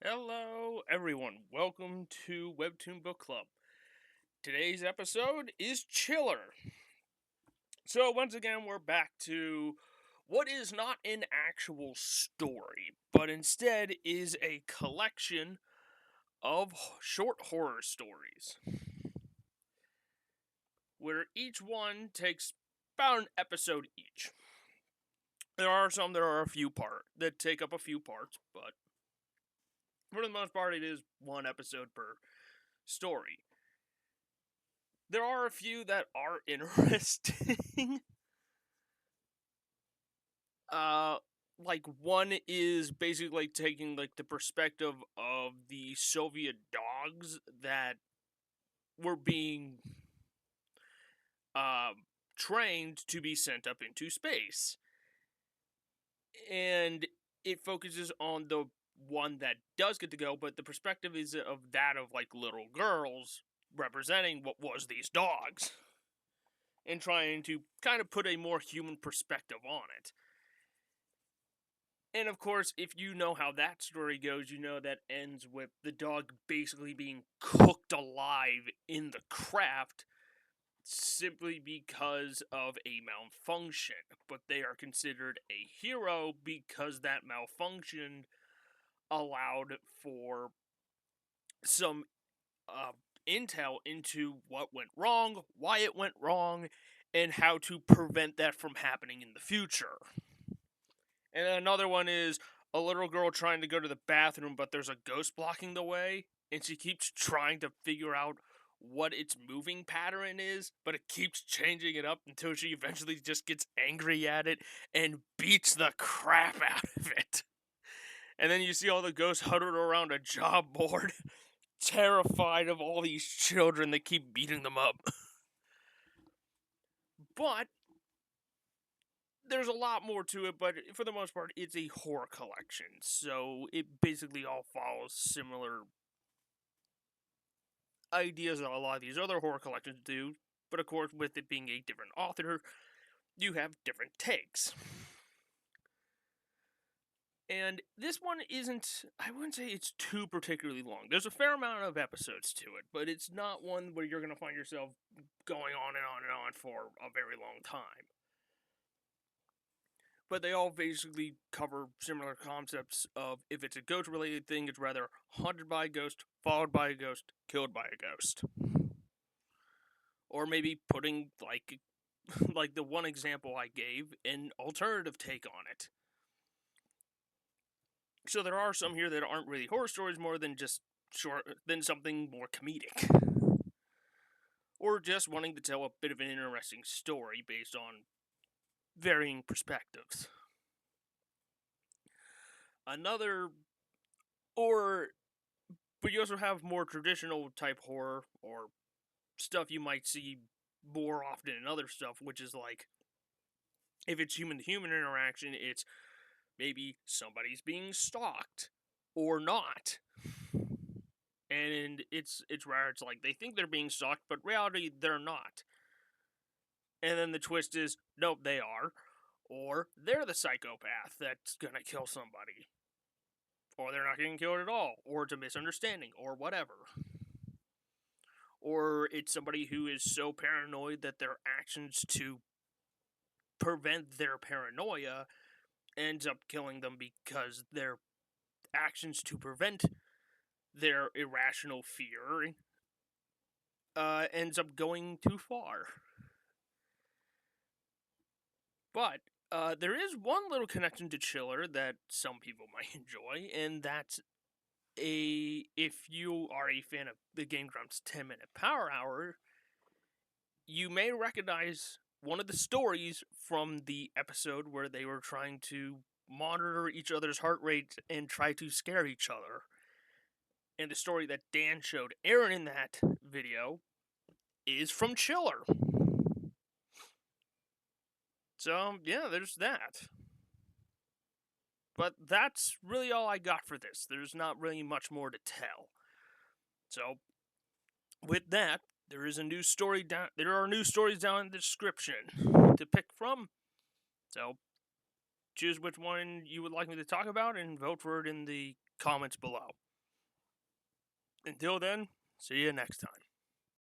Hello, everyone. Welcome to Webtoon Book Club. Today's episode is Chiller. So, once again, we're back to what is not an actual story, but instead is a collection of short horror stories, where each one takes about an episode each. There are some that are that take up a few parts, but for the most part, it is one episode per story. There are a few that are interesting. Like one is basically taking like the perspective of the Soviet dogs that were being trained to be sent up into space. And it focuses on the one that does get to go, but the perspective is of that of like little girls representing what was these dogs and trying to kind of put a more human perspective on it. And of course, if you know how that story goes, you know that ends with the dog basically being cooked alive in the craft simply because of a malfunction. But they are considered a hero because that malfunction allowed for some intel into what went wrong, why it went wrong, and how to prevent that from happening in the future. And another one is a little girl trying to go to the bathroom, but there's a ghost blocking the way, and she keeps trying to figure out what its moving pattern is, but it keeps changing it up until she eventually just gets angry at it and beats the crap out of it. And then you see all the ghosts huddled around a job board, terrified of all these children that keep beating them up. But there's a lot more to it, but for the most part, it's a horror collection. So it basically all follows similar ideas that a lot of these other horror collections do. But of course, with it being a different author, you have different takes. And this one I wouldn't say it's too particularly long. There's a fair amount of episodes to it, but it's not one where you're going to find yourself going on and on and on for a very long time. But they all basically cover similar concepts of if it's a ghost-related thing, it's rather haunted by a ghost, followed by a ghost, killed by a ghost. Or maybe putting, like the one example I gave, an alternative take on it. So there are some here that aren't really horror stories more than just something more comedic. Or just wanting to tell a bit of an interesting story based on varying perspectives. But you also have more traditional type horror, or stuff you might see more often in other stuff, which is like, if it's human-to-human interaction, it's maybe somebody's being stalked, or not. And it's rare, it's like, they think they're being stalked, but reality, they're not. And then the twist is, nope, they are. Or they're the psychopath that's gonna kill somebody. Or they're not getting killed at all. Or it's a misunderstanding, or whatever. Or it's somebody who is so paranoid that their actions to prevent their paranoia ends up killing them because their actions to prevent their irrational fear ends up going too far. But there is one little connection to Chiller that some people might enjoy, and that's if you are a fan of the Game Grumps 10-minute Power Hour, you may recognize one of the stories from the episode where they were trying to monitor each other's heart rate and try to scare each other. And the story that Dan showed Aaron in that video is from Chiller. So, yeah, there's that. But that's really all I got for this. There's not really much more to tell. So, with that, there are new stories down in the description to pick from. So, choose which one you would like me to talk about and vote for it in the comments below. Until then, see you next time.